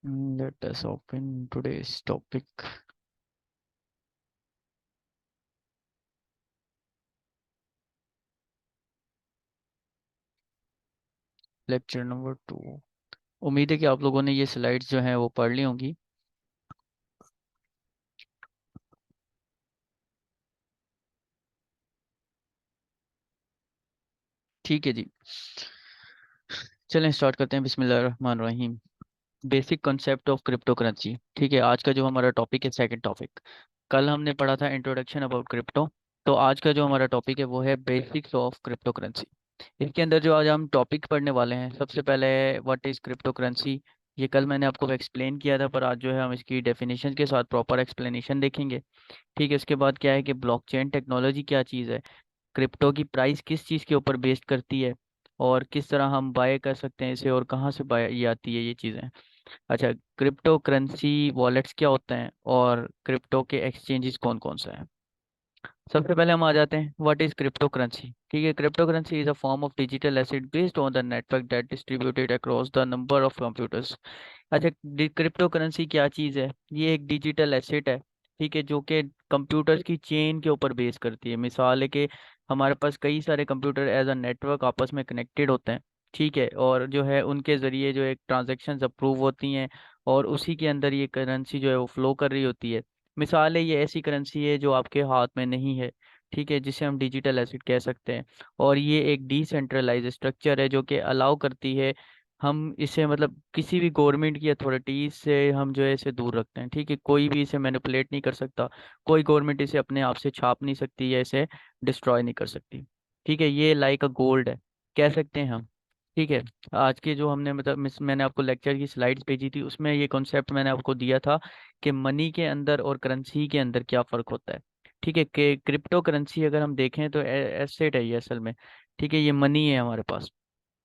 Let us open today's topic. Lecture number 2। उम्मीद है कि आप लोगों ने ये स्लाइड्स जो हैं वो पढ़ ली होंगी। ठीक है जी, चलें स्टार्ट करते हैं। बिस्मिल्लाहिर्रहमानिर्रहीम। Basic concept of crypto currency. ठीक है, आज का जो हमारा टॉपिक है, सेकंड टॉपिक। कल हमने पढ़ा था इंट्रोडक्शन अबाउट क्रिप्टो। तो आज का जो हमारा टॉपिक है वो है बेसिक्स ऑफ क्रिप्टो करेंसी। इसके अंदर जो आज हम टॉपिक पढ़ने वाले हैं, सबसे पहले व्हाट इज़ क्रिप्टो करेंसी। ये कल मैंने आपको एक्सप्लेन किया था, पर आज जो है हम इसकी डेफिनेशन के साथ प्रॉपर एक्सप्लेनेशन देखेंगे। ठीक है, इसके बाद क्या है कि ब्लॉकचेन टेक्नोलॉजी क्या चीज़ है, क्रिप्टो की प्राइस किस चीज़ के ऊपर बेस्ड करती है, और किस तरह हम बाय कर सकते हैं इसे, और कहाँ से बाय ये आती है ये चीज़ें। अच्छा, क्रिप्टो करेंसी वॉलेट्स क्या होते हैं, और क्रिप्टो के एक्सचेंजेस कौन कौन से हैं। सबसे पहले हम आ जाते हैं, व्हाट इज क्रिप्टो करेंसी। ठीक है, crypto currency is a form of digital asset based on the network that distributed across the number of computers. अच्छा, क्रिप्टो करेंसी क्या चीज़ है, ये एक डिजिटल एसेट है। ठीक है, जो कि कंप्यूटर्स की चेन के ऊपर बेस करती है। मिसाल है कि हमारे पास कई सारे कंप्यूटर एज अ नेटवर्क आपस में कनेक्टेड होते हैं। ठीक है, और जो है उनके ज़रिए जो एक ट्रांजैक्शंस अप्रूव होती हैं, और उसी के अंदर ये करेंसी जो है वो फ्लो कर रही होती है। मिसाल है, ये ऐसी करेंसी है जो आपके हाथ में नहीं है। ठीक है, जिसे हम डिजिटल एसेट कह सकते हैं। और ये एक डिसेंट्रलाइज स्ट्रक्चर है जो कि अलाउ करती है, हम इसे मतलब किसी भी गवर्नमेंट की अथॉरिटीज से हम जो है इसे दूर रखते हैं। ठीक है, कोई भी इसे मैनिपुलेट नहीं कर सकता। कोई गवर्नमेंट इसे अपने आप से छाप नहीं सकती या इसे डिस्ट्रॉय नहीं कर सकती। ठीक है, ये लाइक अ गोल्ड है, कह सकते हैं हम। ठीक है, आज के जो हमने मतलब मैंने आपको लेक्चर की स्लाइड्स भेजी थी, उसमें ये कॉन्सेप्ट मैंने आपको दिया था कि मनी के अंदर और करेंसी के अंदर क्या फ़र्क होता है। ठीक है, कि क्रिप्टो करेंसी अगर हम देखें तो एसेट है ये असल में। ठीक है, ये मनी है हमारे पास।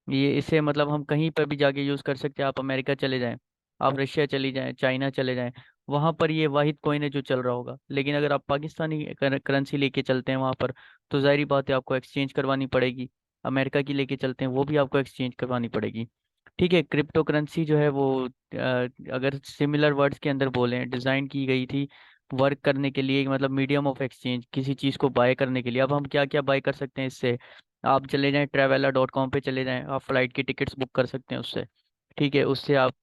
ये इसे मतलब हम कहीं पर भी जाके यूज़ कर सकते हैं। आप अमेरिका चले जाएं, आप रशिया चली जाएं, चाइना चले जाएं, वहाँ पर ये वाहिद कॉइन है जो चल रहा होगा। लेकिन अगर आप पाकिस्तानी करेंसी लेके चलते हैं वहाँ पर, तो जाहिर बात है आपको एक्सचेंज करवानी पड़ेगी। अमेरिका की लेके चलते हैं, वो भी आपको एक्सचेंज करवानी पड़ेगी। ठीक है, क्रिप्टो करेंसी जो है वो अगर सिमिलर वर्ड्स के अंदर बोलें, डिज़ाइन की गई थी वर्क करने के लिए, मतलब मीडियम ऑफ एक्सचेंज, किसी चीज़ को बाय करने के लिए। अब हम क्या क्या बाय कर सकते हैं इससे। आप चले जाएं traveller.com पे चले जाएं, आप फ्लाइट की टिकट्स बुक कर सकते हैं उससे। ठीक है, उससे आप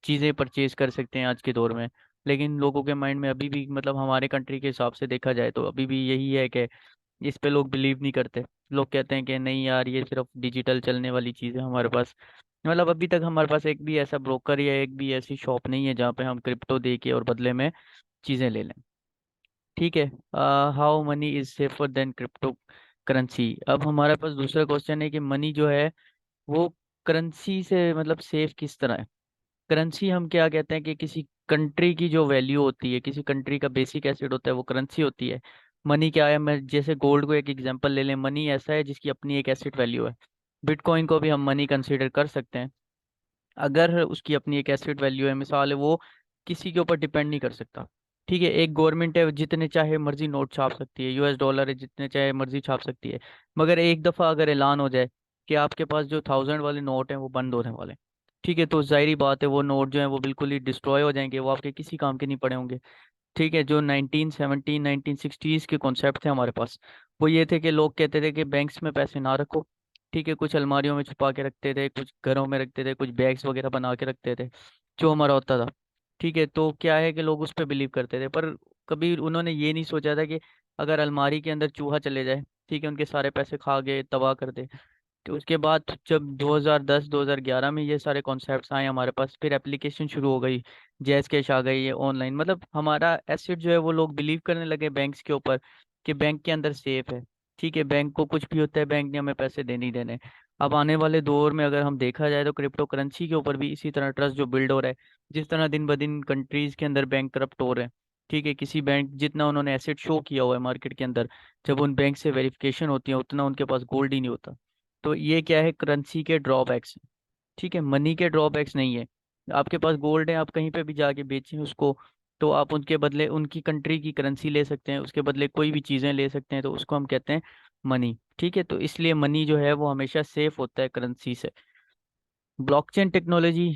चीज़ें परचेज कर सकते हैं आज के दौर में। लेकिन लोगों के माइंड में अभी भी, मतलब हमारे कंट्री के हिसाब से देखा जाए तो अभी भी यही है कि इस पे लोग बिलीव नहीं करते। लोग कहते हैं कि नहीं यार, ये सिर्फ डिजिटल चलने वाली चीज़ है हमारे पास। मतलब अभी तक हमारे पास एक भी ऐसा ब्रोकर या एक भी ऐसी शॉप नहीं है जहाँ पे हम क्रिप्टो दे के और बदले में चीज़ें ले लें। ठीक है, how many is safer than crypto currency. अब हमारे पास दूसरा क्वेश्चन है कि मनी जो है वो करेंसी से मतलब सेफ किस तरह है। करेंसी हम क्या कहते हैं कि किसी कंट्री की जो वैल्यू होती है, किसी कंट्री का बेसिक एसेट होता है, वो करेंसी होती है। मनी क्या है, मैं जैसे गोल्ड को एक एग्जांपल ले लें, मनी ऐसा है जिसकी अपनी एक एसेट वैल्यू है। बिटकॉइन को भी हम मनी कंसीडर कर सकते हैं, अगर उसकी अपनी एक एसेट वैल्यू है। मिसाल है, वो किसी के ऊपर डिपेंड नहीं कर सकता। ठीक है, एक गवर्नमेंट है, जितने चाहे मर्जी नोट छाप सकती है, US डॉलर है, जितने चाहे मर्जी छाप सकती है। मगर एक दफ़ा अगर ऐलान हो जाए कि आपके पास जो 1000 वाले नोट हैं वो बंद होने वाले हैं, ठीक है, तो जाहिर बात है वो नोट जो है वो बिल्कुल ही डिस्ट्रॉय हो जाएंगे, वो आपके किसी काम के नहीं पड़े होंगे। ठीक है, जो 1917 1960s के कॉन्सेप्ट थे हमारे पास, वो ये थे कि लोग कहते थे कि बैंक्स में पैसे ना रखो। ठीक है, कुछ अलमारियों में छुपा के रखते थे, कुछ घरों में रखते थे, कुछ बैग्स वगैरह बना के रखते थे, जो हमारा होता था। ठीक है, तो क्या है कि लोग उस पर बिलीव करते थे, पर कभी उन्होंने ये नहीं सोचा था कि अगर अलमारी के अंदर चूहा चले जाए, ठीक है, उनके सारे पैसे खा गए, तबाह कर दे। तो उसके बाद जब 2010 2011 में ये सारे कॉन्सेप्ट्स आए हमारे पास, फिर एप्लीकेशन शुरू हो गई, जैज कैश आ गई, ये ऑनलाइन, मतलब हमारा एसेट जो है वो लोग बिलीव करने लगे बैंक्स के ऊपर कि बैंक के अंदर सेफ है। ठीक है, बैंक को कुछ भी होता है, बैंक ने हमें पैसे देने ही देने। अब आने वाले दौर में अगर हम देखा जाए तो क्रिप्टो करेंसी के ऊपर भी इसी तरह ट्रस्ट जो बिल्ड हो रहा है। जिस तरह दिन ब दिन कंट्रीज के अंदर बैंक करप्ट हो रहे हैं, ठीक है, किसी बैंक जितना उन्होंने एसेट शो किया हुआ है मार्केट के अंदर, जब उन बैंक से वेरिफिकेशन होती है उतना उनके पास गोल्ड ही नहीं होता। तो ये क्या है, करेंसी के ड्रॉबैक्स हैं। ठीक है, मनी के ड्रॉबैक्स नहीं है। आपके पास गोल्ड है, आप कहीं पे भी जाके बेचें उसको, तो आप उनके बदले उनकी कंट्री की करेंसी ले सकते हैं, उसके बदले कोई भी चीज़ें ले सकते हैं, तो उसको हम कहते हैं मनी। ठीक है, तो इसलिए मनी जो है वो हमेशा सेफ होता है करेंसी से। ब्लॉकचेन टेक्नोलॉजी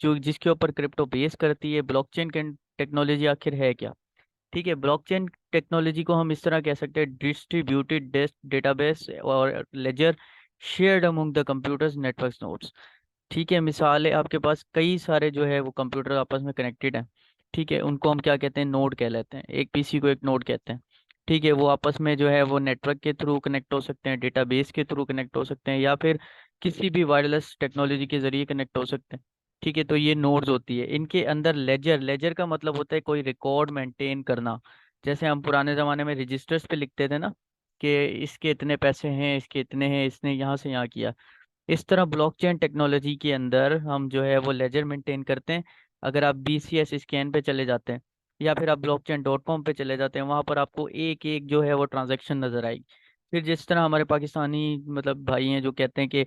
जो जिसके ऊपर क्रिप्टो बेस करती है, ब्लॉकचेन टेक्नोलॉजी आखिर है क्या? ठीक है, ब्लॉकचेन टेक्नोलॉजी को हम इस तरह कह सकते हैं, डिस्ट्रीब्यूटेड डेटाबेस और ledger shared among the computers network nodes. ठीक है, मिसाल है आपके पास कई सारे जो है वो कंप्यूटर आपस में कनेक्टेड हैं। ठीक है, उनको हम क्या कहते हैं, नोड कह लेते हैं, एक पीसी को एक नोड कहते हैं। ठीक है, वो आपस में जो है वो नेटवर्क के थ्रू कनेक्ट हो सकते हैं, डेटाबेस के थ्रू कनेक्ट हो सकते हैं, या फिर किसी भी वायरलेस टेक्नोलॉजी के जरिए कनेक्ट हो सकते हैं। ठीक है, तो ये नोड्स होती है, इनके अंदर लेजर, लेजर का मतलब होता है कोई रिकॉर्ड मेंटेन करना। जैसे हम पुराने ज़माने में रजिस्टर्स पे लिखते थे ना, कि इसके इतने पैसे हैं, इसके इतने हैं, इसने यहाँ से यहाँ किया। इस तरह ब्लॉकचेन टेक्नोलॉजी के अंदर हम जो है वो लेजर मेंटेन करते हैं। अगर आप BCS स्कैन पे चले जाते हैं, या फिर आप blockchain.com पे चले जाते हैं, वहाँ पर आपको एक एक जो है वो ट्रांजैक्शन नजर आएगी। फिर जिस तरह हमारे पाकिस्तानी मतलब भाई हैं जो कहते हैं कि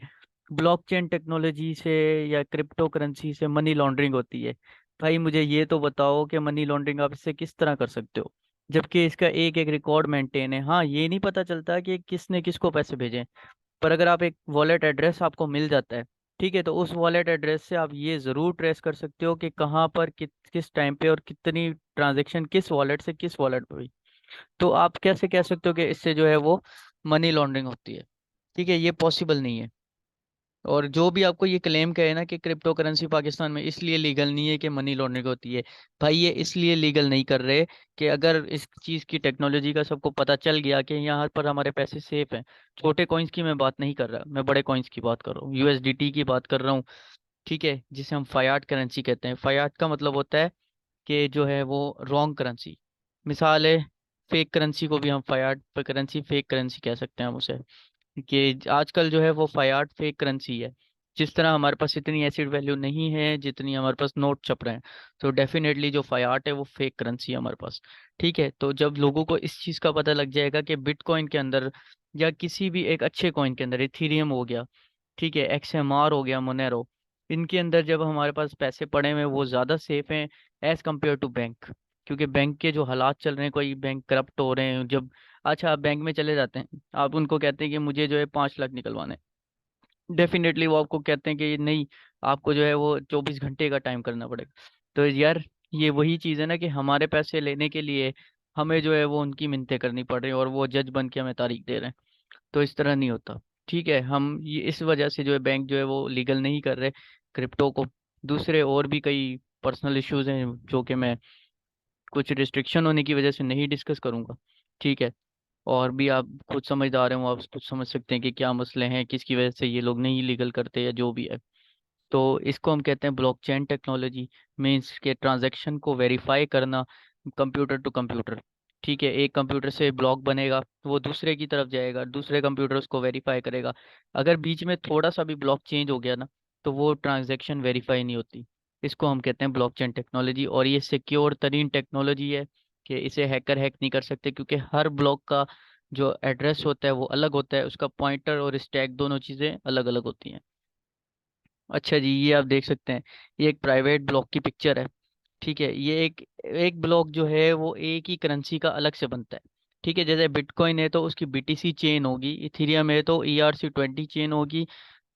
ब्लॉकचेन टेक्नोलॉजी से या क्रिप्टो करेंसी से मनी लॉन्ड्रिंग होती है, भाई मुझे ये तो बताओ कि मनी लॉन्ड्रिंग आप इससे किस तरह कर सकते हो, जबकि इसका एक एक रिकॉर्ड मेंटेन है। हाँ, ये नहीं पता चलता कि किसने किसको पैसे भेजे, पर अगर आप एक वॉलेट एड्रेस आपको मिल जाता है, ठीक है, तो उस वॉलेट एड्रेस से आप ये ज़रूर ट्रेस कर सकते हो कि कहाँ पर किस टाइम पे और कितनी ट्रांजैक्शन किस वॉलेट से किस वॉलेट पे हुई। तो आप कैसे कह सकते हो कि इससे जो है वो मनी लॉन्ड्रिंग होती है? ठीक है, ये पॉसिबल नहीं है। और जो भी आपको ये क्लेम करे ना कि क्रिप्टो करेंसी पाकिस्तान में इसलिए लीगल नहीं है कि मनी लॉन्ड्रिंग होती है, भाई ये इसलिए लीगल नहीं कर रहे कि अगर इस चीज़ की टेक्नोलॉजी का सबको पता चल गया कि यहाँ पर हमारे पैसे सेफ हैं। छोटे कॉइन्स की मैं बात नहीं कर रहा, मैं बड़े कॉइन्स की बात कर रहा हूँ, USDT की बात कर रहा हूँ। ठीक है, जिसे हम फायाट करेंसी कहते हैं। फायाट का मतलब होता है कि जो है वो रॉन्ग करेंसी। मिसाल है, फेक करेंसी को भी हम फायाट करेंसी, फेक करेंसी कह सकते हैं हम उसे, कि आजकल जो है वो फायाट फेक करेंसी है। जिस तरह हमारे पास इतनी एसिड वैल्यू नहीं है जितनी हमारे पास नोट छप रहे हैं, तो डेफिनेटली जो फायाट है वो फेक करेंसी है हमारे पास। ठीक है, तो जब लोगों को इस चीज़ का पता लग जाएगा कि बिटकॉइन के अंदर या किसी भी एक अच्छे कॉइन के अंदर, इथीरियम हो गया, ठीक है, XMR हो गया, मोनेरो, इनके अंदर जब हमारे पास पैसे पड़े हुए हैं वो ज़्यादा सेफ हैं एज कम्पेयर टू बैंक। क्योंकि बैंक के जो हालात चल रहे हैं, कोई बैंक करप्ट हो रहे हैं जब, अच्छा आप बैंक में चले जाते हैं, आप उनको कहते हैं कि मुझे जो है 5 लाख निकलवाने, डेफिनेटली वो आपको कहते हैं कि नहीं, आपको जो है वो 24 घंटे का टाइम करना पड़ेगा। तो यार, ये वही चीज़ है ना कि हमारे पैसे लेने के लिए हमें जो है वो उनकी मिन्नतें करनी पड़ रही हैं, और वो जज बन के हमें तारीख दे रहे हैं। तो इस तरह नहीं होता। ठीक है, हम ये इस वजह से जो है बैंक जो है वो लीगल नहीं कर रहे क्रिप्टो को। दूसरे और भी कई पर्सनल इश्यूज हैं जो कि मैं कुछ रिस्ट्रिक्शन होने की वजह से नहीं डिस्कस करूंगा। ठीक है, और भी आप खुद समझदार हैं, वो आप खुद समझ सकते हैं कि क्या मसले हैं, किसकी वजह से ये लोग नहीं लीगल करते या जो भी है। तो इसको हम कहते हैं ब्लॉकचेन टेक्नोलॉजी। मीन्स के ट्रांजैक्शन को वेरीफाई करना कंप्यूटर टू कंप्यूटर। ठीक है, एक कंप्यूटर से ब्लॉक बनेगा, वो दूसरे की तरफ जाएगा, दूसरे कंप्यूटर उसको वेरीफाई करेगा। अगर बीच में थोड़ा सा भी ब्लॉक चेंज हो गया ना, तो वो ट्रांजैक्शन वेरीफाई नहीं होती। इसको हम कहते हैं ब्लॉकचेन टेक्नोलॉजी, और ये सिक्योर तरीन टेक्नोलॉजी है कि इसे हैकर हैक नहीं कर सकते, क्योंकि हर ब्लॉक का जो एड्रेस होता है वो अलग होता है, उसका पॉइंटर और स्टैक दोनों चीज़ें अलग अलग होती हैं। अच्छा जी, ये आप देख सकते हैं, ये एक प्राइवेट ब्लॉक की पिक्चर है। ठीक है, ये एक एक ब्लॉक जो है वो एक ही करेंसी का अलग से बनता है। ठीक है, जैसे बिटकॉइन है तो उसकी BTC चेन होगी, इथीरियम है तो ERC20 चेन होगी,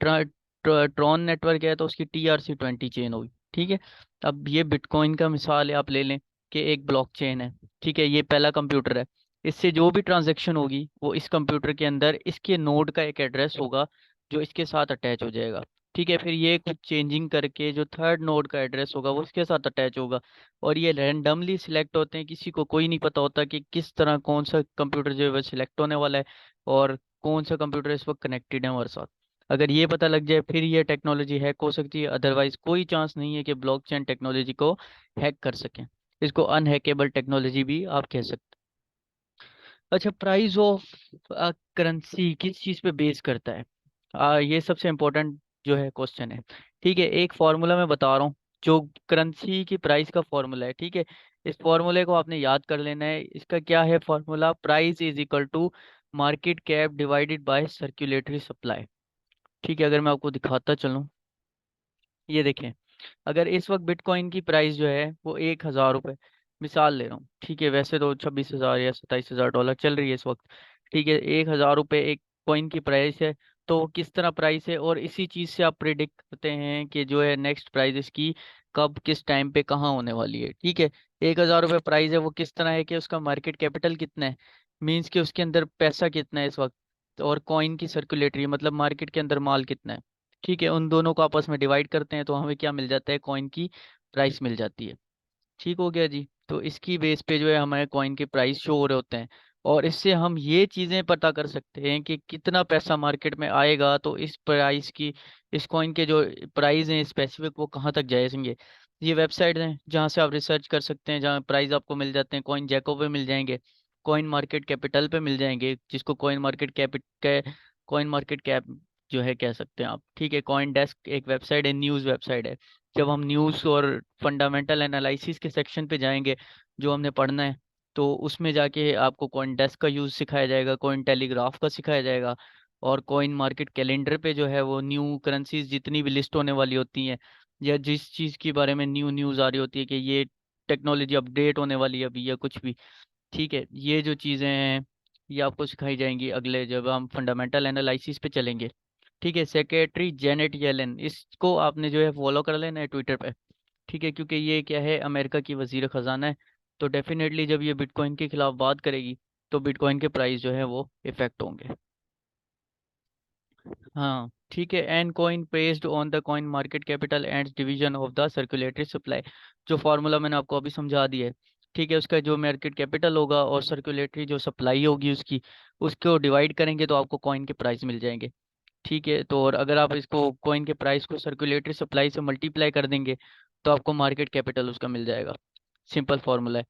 ट्रॉन नेटवर्क है तो उसकी TRC20 चेन होगी। ठीक है, अब ये बिटकॉइन का मिसाल है, आप ले लें कि एक ब्लॉक चेन है। ठीक है, ये पहला कंप्यूटर है, इससे जो भी ट्रांजैक्शन होगी वो इस कंप्यूटर के अंदर इसके नोड का एक एड्रेस होगा जो इसके साथ अटैच हो जाएगा। ठीक है, फिर ये कुछ चेंजिंग करके जो थर्ड नोड का एड्रेस होगा वो इसके साथ अटैच होगा। और ये रैंडमली सिलेक्ट होते हैं, किसी को कोई नहीं पता होता कि किस तरह कौन सा कंप्यूटर जो है वो सिलेक्ट होने वाला है, और कौन सा कंप्यूटर इस वक्त कनेक्टेड है हमारे साथ। अगर ये पता लग जाए फिर ये टेक्नोलॉजी हैक हो सकती है, अदरवाइज कोई चांस नहीं है कि ब्लॉकचेन टेक्नोलॉजी को हैक कर सकें। इसको अनहैकेबल टेक्नोलॉजी भी आप कह सकते हैं। अच्छा, प्राइस ऑफ करेंसी किस चीज़ पे बेस करता है? ये सबसे इम्पोर्टेंट जो है क्वेश्चन है। ठीक है, एक फॉर्मूला मैं बता रहा हूँ, जो करेंसी की प्राइस का फॉर्मूला है। ठीक है, इस फॉर्मूले को आपने याद कर लेना है। इसका क्या है formula? Price is equal to market cap divided by circulatory supply. ठीक है, अगर मैं आपको दिखाता चलूँ, ये देखें, अगर इस वक्त बिटकॉइन की प्राइस जो है वो 1,000 रुपये, मिसाल ले रहा हूँ, ठीक है, वैसे तो 26,000 या 27,000 डॉलर चल रही है इस वक्त। ठीक है, 1,000 रुपये एक कॉइन की प्राइस है, तो किस तरह प्राइस है, और इसी चीज़ से आप प्रिडिक्ट करते हैं कि जो है नेक्स्ट प्राइस इसकी कब किस टाइम पे कहाँ होने वाली है। ठीक है, 1,000 रुपये प्राइस है, वो किस तरह है कि उसका मार्केट कैपिटल कितना है, मीन्स कि उसके अंदर पैसा कितना है इस वक्त, और कॉइन की सर्कुलेटरी मतलब मार्केट के अंदर माल कितना है। ठीक है, उन दोनों को आपस में डिवाइड करते हैं तो हमें क्या मिल जाता है, कॉइन की प्राइस मिल जाती है। ठीक हो गया जी। तो इसकी बेस पे जो है हमारे कॉइन के प्राइस शो हो रहे होते हैं, और इससे हम ये चीज़ें पता कर सकते हैं कि कितना पैसा मार्केट में आएगा, तो इस प्राइस की, इस कॉइन के जो प्राइस हैं स्पेसिफिक वो कहाँ तक जाएंगे। ये वेबसाइट हैं जहाँ से आप रिसर्च कर सकते हैं, जहाँ प्राइस आपको मिल जाते हैं, कॉइन जैको पे मिल जाएंगे, कॉइन मार्केट कैपिटल पे मिल जाएंगे, जिसको कॉइन मार्केट कैप जो है कह सकते हैं आप। ठीक है, कॉइन डेस्क एक वेबसाइट है, न्यूज़ वेबसाइट है। जब हम न्यूज़ और फंडामेंटल एनालिसिस के सेक्शन पे जाएंगे जो हमने पढ़ना है, तो उसमें जाके आपको कॉइन डेस्क का यूज़ सिखाया जाएगा, कॉइन टेलीग्राफ का सिखाया जाएगा, और कॉइन मार्केट कैलेंडर पे जो है वो न्यू करेंसीज जितनी भी लिस्ट होने वाली होती हैं, या जिस चीज़ के बारे में न्यू न्यूज़ आ रही होती है कि ये टेक्नोलॉजी अपडेट होने वाली है अभी या कुछ भी। ठीक है, ये जो चीज़ें हैं ये आपको सिखाई जाएंगी अगले जब हम फंडामेंटल एनालिसिस पे चलेंगे। ठीक है, सेक्रेटरी जेनेट येलेन, इसको आपने जो है फॉलो कर लेना है ट्विटर पे। ठीक है, क्योंकि ये क्या है, अमेरिका की वजीर खजाना है, तो डेफिनेटली जब ये बिटकॉइन के खिलाफ बात करेगी तो बिटकॉइन के प्राइस जो है वो इफेक्ट होंगे। हाँ ठीक है, an coin based on the coin market capital and division of the circulatory supply, जो फार्मूला मैंने आपको अभी समझा दिया है। ठीक है, उसका जो मार्केट कैपिटल होगा और सर्कुलेटरी जो सप्लाई होगी उसकी, उसको डिवाइड करेंगे तो आपको कॉइन के प्राइस मिल जाएंगे। ठीक है, तो और अगर आप इसको कॉइन के प्राइस को सर्कुलेटरी सप्लाई से मल्टीप्लाई कर देंगे तो आपको मार्केट कैपिटल उसका मिल जाएगा। सिंपल फार्मूला है।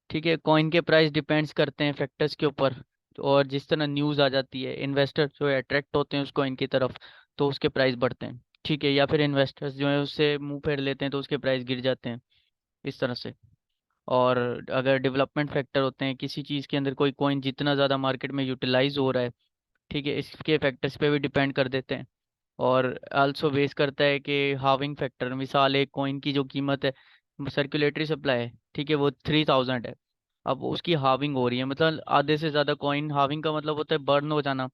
ठीक है, कॉइन के प्राइस डिपेंड्स करते हैं फैक्टर्स के ऊपर, और जिस तरह न्यूज़ आ जाती है इन्वेस्टर जो है अट्रैक्ट होते हैं उस कॉइन की तरफ, तो उसके प्राइस बढ़ते हैं। ठीक है, या फिर इन्वेस्टर्स जो है उससे मुंह फेर लेते हैं तो उसके प्राइस गिर जाते हैं, इस तरह से। और अगर डेवलपमेंट फैक्टर होते हैं किसी चीज़ के अंदर, कोई कॉइन जितना ज़्यादा मार्केट में यूटिलाइज हो रहा है, ठीक है, इसके फैक्टर्स पे भी डिपेंड कर देते हैं। और आल्सो बेस करता है कि हाविंग फैक्टर, मिसाल एक कॉइन की जो कीमत है, सर्कुलेटरी सप्लाई है, ठीक है, वो 3,000 है, अब उसकी हाविंग हो रही है, मतलब आधे से ज़्यादा कॉइन, हाविंग का मतलब होता है बर्न हो जाना,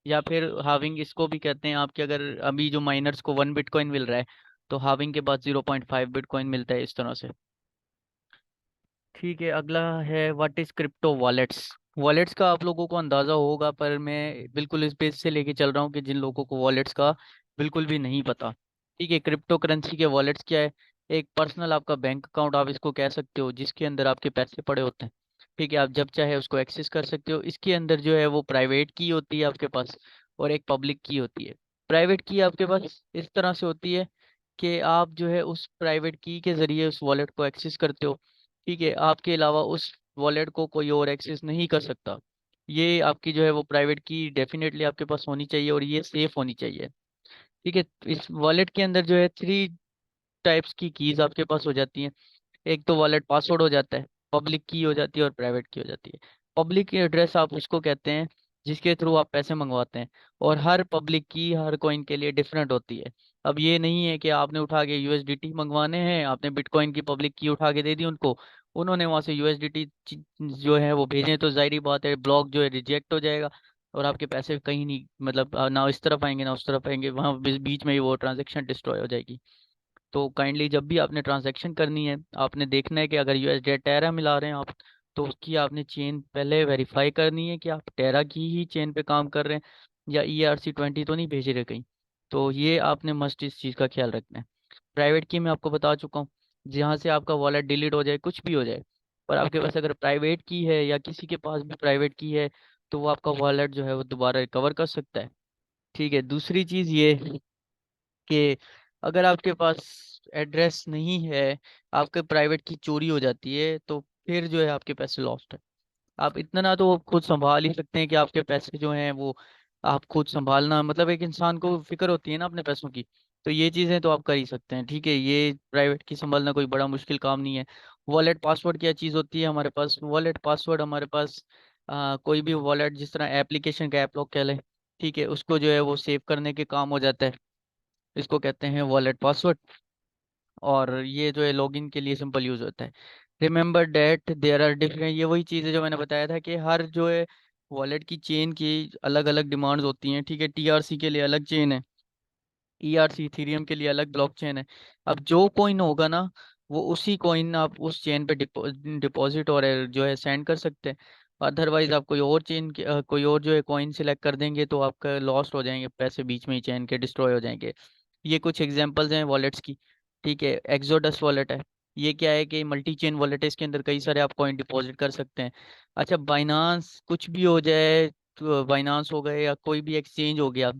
या फिर हाविंग इसको भी कहते हैं आपके, अगर अभी जो माइनर्स को 1 बिटकॉइन मिल रहा है तो हाविंग के बाद 0.5 बिटकॉइन मिलता है, इस तरह से। ठीक है, अगला है what is crypto wallets. Wallets का आप लोगों को अंदाज़ा होगा, पर मैं बिल्कुल इस बेस से लेके चल रहा हूँ कि जिन लोगों को वॉलेट्स का बिल्कुल भी नहीं पता। ठीक है, क्रिप्टो करेंसी के वॉलेट्स क्या है, एक पर्सनल आपका बैंक अकाउंट आप इसको कह सकते हो, जिसके अंदर आपके पैसे पड़े होते हैं। ठीक है, आप जब चाहे उसको एक्सेस कर सकते हो। इसके अंदर जो है वो प्राइवेट की होती है आपके पास, और एक पब्लिक की होती है। प्राइवेट की आपके पास इस तरह से होती है कि आप जो है उस प्राइवेट की के ज़रिए उस वॉलेट को एक्सेस करते हो। ठीक है, आपके अलावा उस वॉलेट को कोई और एक्सेस नहीं कर सकता। ये आपकी जो है वो प्राइवेट की डेफिनेटली आपके पास होनी चाहिए, और ये सेफ होनी चाहिए। ठीक है, इस वॉलेट के अंदर जो है 3 टाइप्स की कीज आपके पास हो जाती हैं। एक तो वॉलेट पासवर्ड हो जाता है, पब्लिक की हो जाती है, और प्राइवेट की हो जाती है। पब्लिक एड्रेस आप उसको कहते हैं जिसके थ्रू आप पैसे मंगवाते हैं, और हर पब्लिक की हर कॉइन के लिए डिफरेंट होती है। अब ये नहीं है कि आपने उठा के यूएसडीटी मंगवाने हैं, आपने बिटकॉइन की पब्लिक की उठा के दे दी उनको, उन्होंने वहां से यूएसडीटी जो है वो भेजे, तो जाहिर बात है ब्लॉक जो है रिजेक्ट हो जाएगा, और आपके पैसे कहीं नहीं, मतलब ना इस तरफ आएंगे ना उस तरफ आएंगे, वहाँ बीच में ही वो ट्रांजेक्शन डिस्ट्रॉय हो जाएगी। तो काइंडली जब भी आपने ट्रांजैक्शन करनी है, आपने देखना है कि अगर यूएसडी टेरा मिला रहे हैं आप, तो उसकी आपने चेन पहले वेरीफाई करनी है कि आप टेरा की ही चेन पे काम कर रहे हैं, या ERC20 तो नहीं भेज रहे कहीं। तो ये आपने मस्ट इस चीज़ का ख्याल रखना है। प्राइवेट की मैं आपको बता चुका हूँ, जहाँ से आपका वॉलेट डिलीट हो जाए, कुछ भी हो जाए, पर आपके पास अगर प्राइवेट की है या किसी के पास भी प्राइवेट की है, तो वो आपका वॉलेट जो है वो दोबारा रिकवर कर सकता है। ठीक है, दूसरी चीज़ ये कि अगर आपके पास एड्रेस नहीं है, आपके प्राइवेट की चोरी हो जाती है, तो फिर जो है आपके पैसे लॉस्ट है। आप इतना ना तो खुद संभाल ही सकते हैं कि आपके पैसे जो हैं वो आप खुद संभालना, मतलब एक इंसान को फिक्र होती है ना अपने पैसों की, तो ये चीज़ें तो आप कर ही सकते हैं। ठीक है, ये प्राइवेट की संभालना कोई बड़ा मुश्किल काम नहीं है। वॉलेट पासवर्ड क्या चीज़ होती है हमारे पास, वॉलेट पासवर्ड हमारे पास कोई भी वॉलेट जिस तरह एप्लीकेशन का ऐप लॉक कह लें, ठीक है, उसको जो है वो सेव करने के काम हो जाता है, इसको कहते हैं वॉलेट पासवर्ड। और ये जो है लॉगिन के लिए सिंपल यूज होता है। Remember that there are different, ये वही चीज़ है जो मैंने बताया था कि हर जो है वॉलेट की चेन की अलग अलग डिमांड्स होती हैं, ठीक है। टीआरसी के लिए अलग चेन है, ईआरसी इथेरियम के लिए अलग ब्लॉकचेन है। अब जो कॉइन होगा ना, वो उसी कॉइन आप उस चेन पे डिपॉजिट और जो है सेंड कर सकते हैं। अदरवाइज आप कोई और चेन कोई और जो है कॉइन सिलेक्ट कर देंगे तो आपका लॉस्ट हो जाएंगे पैसे, बीच में ही चेन के डिस्ट्रॉय हो जाएंगे। ये कुछ एग्जांपल्स हैं वॉलेट्स की, ठीक है। एक्सोडस वॉलेट है, ये क्या है कि मल्टी चेन वॉलेट है, इसके अंदर कई सारे आप कॉइन डिपॉजिट कर सकते हैं। अच्छा, बाइनांस कुछ भी हो जाए, तो बाइनांस हो गए या कोई भी एक्सचेंज हो गया,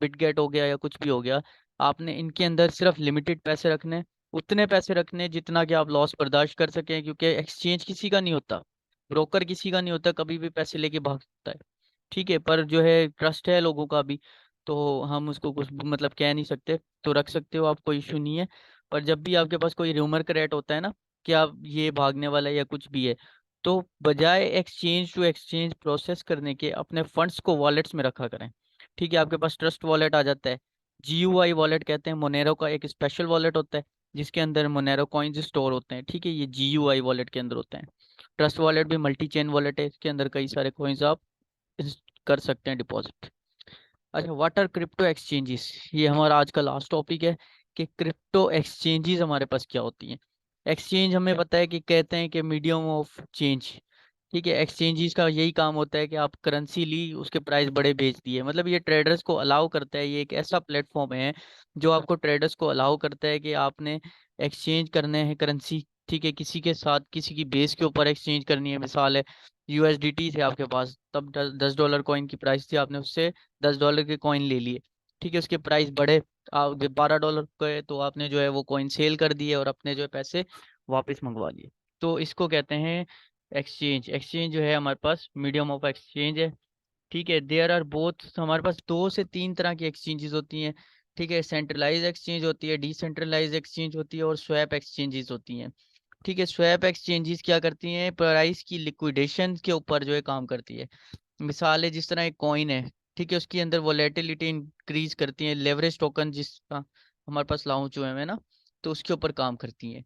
बिटगेट हो गया या कुछ भी हो गया, आपने इनके अंदर सिर्फ लिमिटेड पैसे रखने, उतने पैसे रखने जितना कि आप लॉस बर्दाश्त कर सकें, क्योंकि एक्सचेंज किसी का नहीं होता, ब्रोकर किसी का नहीं होता, कभी भी पैसे लेके भाग सकता है, ठीक है। पर जो है ट्रस्ट है लोगों का भी, तो हम उसको कुछ मतलब कह नहीं सकते, तो रख सकते हो आप, कोई इशू नहीं है। पर जब भी आपके पास कोई रूमर क्रिएट होता है ना कि आप ये भागने वाला है या कुछ भी है, तो बजाय एक्सचेंज टू एक्सचेंज प्रोसेस करने के अपने फंड्स को वॉलेट्स में रखा करें, ठीक है। आपके पास ट्रस्ट वॉलेट आ जाता है, जीयूआई वॉलेट कहते हैं, मोनेरो का एक स्पेशल वॉलेट होता है जिसके अंदर मोनेरो कॉइन्स स्टोर होते हैं, ठीक है। ये जीयूआई वॉलेट के अंदर होते हैं। ट्रस्ट वॉलेट भी मल्टी चेन वॉलेट है, इसके अंदर कई सारे कॉइन्स आप कर सकते हैं डिपॉजिट। अच्छा, व्हाट आर क्रिप्टो एक्सचेंजेस, ये हमारा आज का लास्ट टॉपिक है कि क्रिप्टो एक्सचेंजेस हमारे पास क्या होती हैं। एक्सचेंज हमें पता है कि कहते हैं कि मीडियम ऑफ चेंज, ठीक है। एक्सचेंजेस का यही काम होता है कि आप करेंसी ली, उसके प्राइस बड़े बेच दिए, मतलब ये ट्रेडर्स को अलाउ करता है, ये एक ऐसा प्लेटफॉर्म है जो आपको ट्रेडर्स को अलाउ करता है कि आपने एक्सचेंज करने हैं करेंसी, ठीक है। किसी के साथ किसी की बेस के ऊपर एक्सचेंज करनी है, मिसाल है यूएसडीटी थे आपके पास, तब $10 कॉइन की प्राइस थी, आपने उससे $10 के कॉइन ले लिए, ठीक है। उसके प्राइस बढ़े, आप जब $12 के, तो आपने जो है वो कॉइन सेल कर दिए और अपने जो है पैसे वापस मंगवा लिए। तो इसको कहते हैं एक्सचेंज। एक्सचेंज जो है हमारे पास मीडियम ऑफ एक्सचेंज है, ठीक है। देयर आर बोथ, हमारे पास 2 से 3 तरह की एक्सचेंजेस होती हैं, ठीक है। सेंट्रलाइज एक्सचेंज होती है, डिसेंट्रलाइज एक्सचेंज होती है और स्वैप एक्सचेंजेस होती हैं, ठीक है। स्वैप एक्सचेंजेस क्या करती हैं, प्राइस की लिक्विडेशन के ऊपर जो है काम करती है। मिसाल है, जिस तरह एक कॉइन है, ठीक है, उसके अंदर वोलेटिलिटी इंक्रीज करती है, लेवरेज टोकन जिसका हमारे पास लॉन्च हुए हैं ना, तो उसके ऊपर काम करती हैं।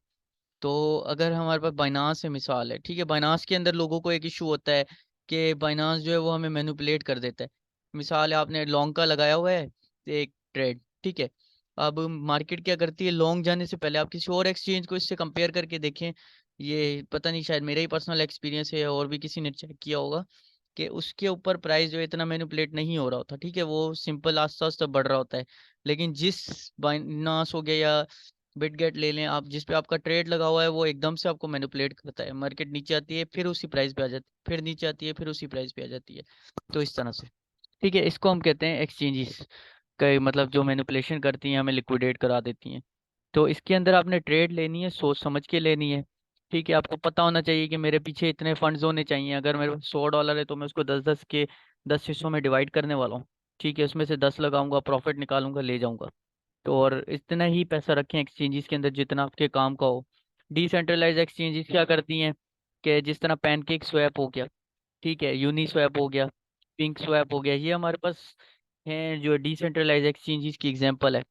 तो अगर हमारे पास बाइनांस है, मिसाल है, ठीक है, बाइनांस के अंदर लोगों को एक इशू होता है कि बाइनांस जो है वो हमें मैनिपुलेट कर देता है। मिसाल है, आपने लॉन्ग का लगाया हुआ है एक ट्रेड, ठीक है। अब मार्केट क्या करती है, लॉन्ग जाने से पहले आप किसी और एक्सचेंज को इससे कंपेयर करके देखें, ये पता नहीं, शायद मेरा ही पर्सनल एक्सपीरियंस है और भी किसी ने चेक किया होगा कि उसके ऊपर प्राइस जो है इतना मैनिपुलेट नहीं हो रहा होता, ठीक है। वो सिंपल आस्ते आस्ते बढ़ रहा होता है। लेकिन जिस बाइनांस हो गया या बिटगेट ले लें आप, जिस पे आपका ट्रेड लगा हुआ है, वो एकदम से आपको मैनिपुलेट करता है, मार्केट नीचे आती है फिर उसी प्राइस पे आ जाती है, फिर नीचे आती है फिर उसी प्राइस पे आ जाती है। तो इस तरह से, ठीक है, इसको हम कहते हैं एक्सचेंजेस का, मतलब जो मैनिपुलेशन करती हैं, हमें लिक्विडेट करा देती हैं। तो इसके अंदर आपने ट्रेड लेनी है, सोच समझ के लेनी है, ठीक है। आपको पता होना चाहिए कि मेरे पीछे इतने फंड्स होने चाहिए, अगर मेरे पास $100 है तो मैं उसको 10 हिस्सों में डिवाइड करने वाला हूँ, ठीक है। उसमें से 10 लगाऊंगा, प्रॉफिट निकालूंगा, ले जाऊंगा। तो और इतना ही पैसा रखें एक्सचेंजेस के अंदर जितना आपके काम का हो। डिसेंट्रलाइज एक्सचेंजेस क्या करती हैं कि जिस तरह पैनकेक स्वैप हो गया, ठीक है, यूनी स्वैप हो गया, पिंक स्वैप हो गया, ये हमारे पास हैं जो डिसेंट्रलाइज एक्सचेंजेस की एग्जांपल है,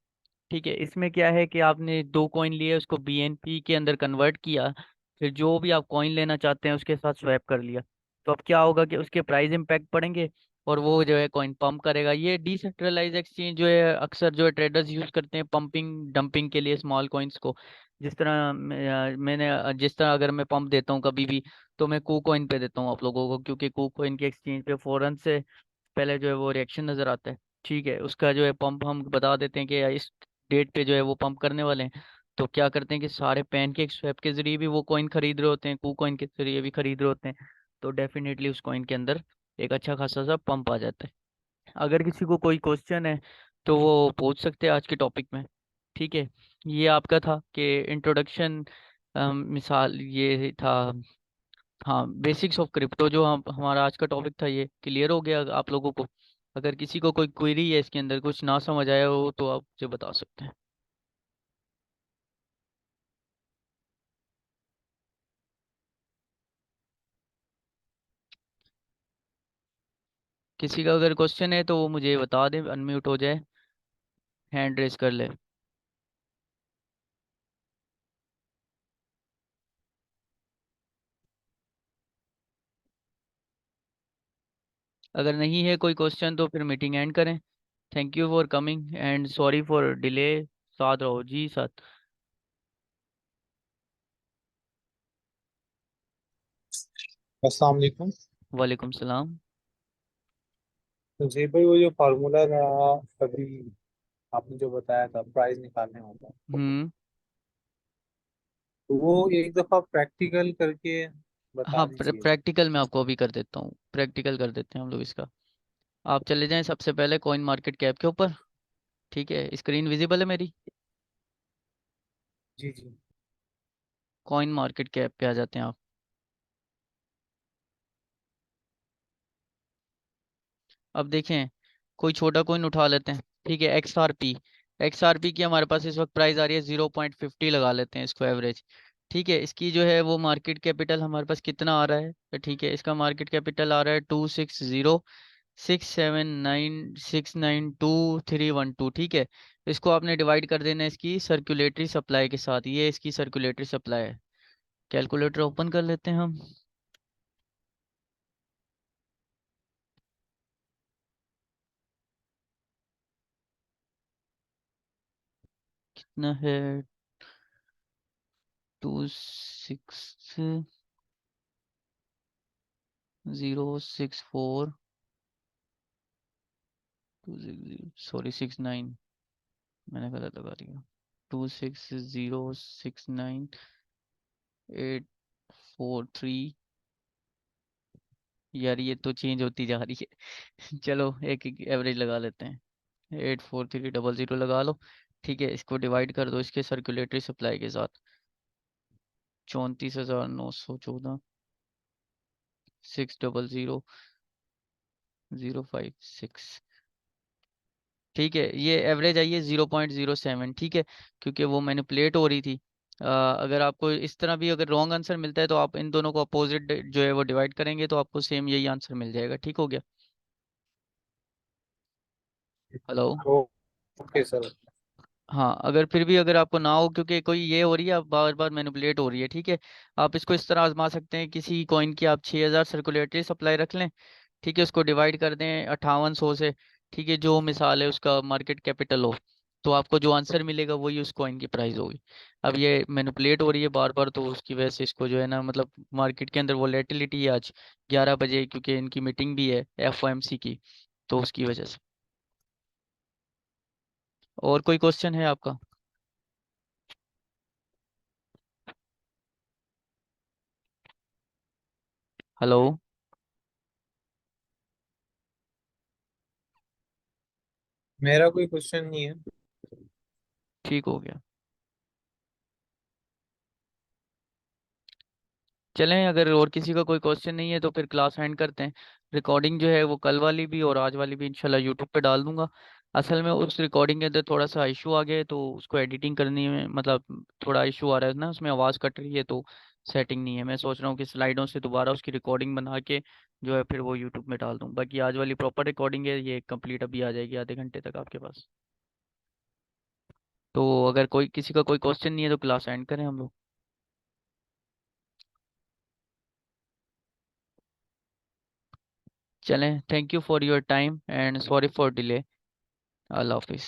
ठीक है। इसमें क्या है कि आपने 2 कॉइन लिए, उसको बीएनपी के अंदर कन्वर्ट किया, फिर जो भी आप कॉइन लेना चाहते हैं उसके साथ स्वैप कर लिया। तो अब क्या होगा कि उसके प्राइस इम्पैक्ट पड़ेंगे और वो जो है कॉइन पंप करेगा। ये डिसेंट्रलाइज एक्सचेंज जो है अक्सर जो है ट्रेडर्स यूज करते हैं पंपिंग डंपिंग के लिए स्मॉल कॉइन्स को। जिस तरह जिस तरह अगर मैं पंप देता हूँ कभी भी, तो मैं कू कॉइन पे देता हूँ आप लोगों को, क्योंकि कू कॉइन के एक्सचेंज पे फौरन से पहले जो है वो रिएक्शन नजर आता है, ठीक है। उसका जो है पंप हम बता देते हैं कि इस डेट पे जो है वो पंप करने वाले हैं। तो क्या करते हैं कि सारे पैनकेक स्वैप के जरिए भी वो कॉइन खरीद रहे होते हैं, कू कॉइन के जरिए भी खरीद रहे होते हैं। तो डेफिनेटली उस कॉइन के अंदर एक अच्छा खासा सा पंप आ जाता है। अगर किसी को कोई क्वेश्चन है तो वो पूछ सकते हैं आज के टॉपिक में, ठीक है। ये आपका था कि इंट्रोडक्शन, मिसाल ये था, हाँ, बेसिक्स ऑफ क्रिप्टो, जो हम हमारा आज का टॉपिक था, ये क्लियर हो गया आप लोगों को। अगर किसी को कोई क्वेरी है, इसके अंदर कुछ ना समझ आया हो, तो आप मुझे बता सकते हैं। किसी का अगर क्वेश्चन है तो वो मुझे बता दे, अनम्यूट हो जाए, हैंड रेस कर ले। अगर नहीं है कोई क्वेश्चन तो फिर मीटिंग एंड करें। Thank you for coming and sorry for delay. साथ रहो जी साथ। अस्सलाम वालेकुम। वालेकुम सलाम। तो जी भाई, वो जो फार्मूला था अभी आपने जो बताया था प्राइस निकालने वाला, हम्म। तो वो एक दफा प्रैक्टिकल करके हाँ, बता दीजिए। प्रैक्टिकल मैं आपको अभी कर देता हूँ। प्रैक्टिकल कर देते हैं हम लोग इसका। आप चले जाएं सबसे पहले कॉइन मार्केट कैप के ऊपर। ठीक है, स्क्रीन विजिबल है मेरी? जी जी। कॉइन मार्केट कैप पे आ जाते हैं आप। अब देखें, कोई छोटा कॉइन उठा लेते हैं। ठीक है, XRP। XRP की हमारे पास इस वक्त प्राइस आ रही है 0.50, लगा लेते हैं इसको एवरेज। ठीक है, इसकी जो है वो मार्केट कैपिटल हमारे पास कितना आ रहा है, तो ठीक है इसका मार्केट कैपिटल आ रहा है 260,679,692,312। ठीक है, इसको आपने डिवाइड कर देना है इसकी सर्कुलेटरी सप्लाई के साथ। ये इसकी सर्कुलेटरी सप्लाई है। कैलकुलेटर ओपन कर लेते हैं हम। कितना है? 26,064, 260, सॉरी 69, मैंने गलत लगा दिया। 26,069,843। यार ये तो चेंज होती जा रही है। चलो एक एक एवरेज लगा लेते हैं। 84300 लगा लो। ठीक है, इसको डिवाइड कर दो इसके सर्कुलेटरी सप्लाई के साथ। 34,914, 600,056। ठीक है, ये एवरेज आई है 0.07। ठीक है, क्योंकि वो मैनिपुलेट हो रही थी। अगर आपको इस तरह भी अगर रॉन्ग आंसर मिलता है तो आप इन दोनों को अपोजिट जो है वो डिवाइड करेंगे तो आपको सेम यही आंसर मिल जाएगा। ठीक हो गया? हेलो। Okay sir. हाँ, अगर फिर भी अगर आपको ना हो क्योंकि कोई ये हो रही है, आप बार बार मैनिपुलेट हो रही है। ठीक है, आप इसको इस तरह आजमा सकते हैं। किसी कॉइन की आप 6,000 सर्कुलेटरी सप्लाई रख लें। ठीक है, उसको डिवाइड कर दें 5800 से। ठीक है, जो मिसाल है उसका मार्केट कैपिटल हो, तो आपको जो आंसर मिलेगा वही उस कॉइन की प्राइस होगी। अब ये मैनिपुलेट हो रही है बार बार, तो उसकी वजह से इसको जो है ना, मतलब मार्केट के अंदर वोलेटिलिटी है आज 11 बजे, क्योंकि इनकी मीटिंग भी है FOMC की, तो उसकी वजह से। और कोई क्वेश्चन है आपका? हेलो। मेरा कोई क्वेश्चन नहीं है। ठीक हो गया। चलें, अगर और किसी का कोई क्वेश्चन नहीं है तो फिर क्लास एंड करते हैं। रिकॉर्डिंग जो है वो कल वाली भी और आज वाली भी इंशाल्लाह यूट्यूब पे डाल दूंगा। असल में उस रिकॉर्डिंग के अंदर थोड़ा सा इशू आ गया है, तो उसको एडिटिंग करने में मतलब थोड़ा इशू आ रहा है ना, उसमें आवाज़ कट रही है, तो सेटिंग नहीं है। मैं सोच रहा हूँ कि स्लाइडों से दोबारा उसकी रिकॉर्डिंग बना के जो है फिर वो यूट्यूब में डाल दूँ। बाकी आज वाली प्रॉपर रिकॉर्डिंग है, ये कंप्लीट अभी आ जाएगी आधे घंटे तक आपके पास। तो अगर कोई किसी का कोई क्वेश्चन नहीं है तो क्लास एंड करें हम लोग। चलें, thank you for your time and sorry for delay. अल्लाह हाफिज़।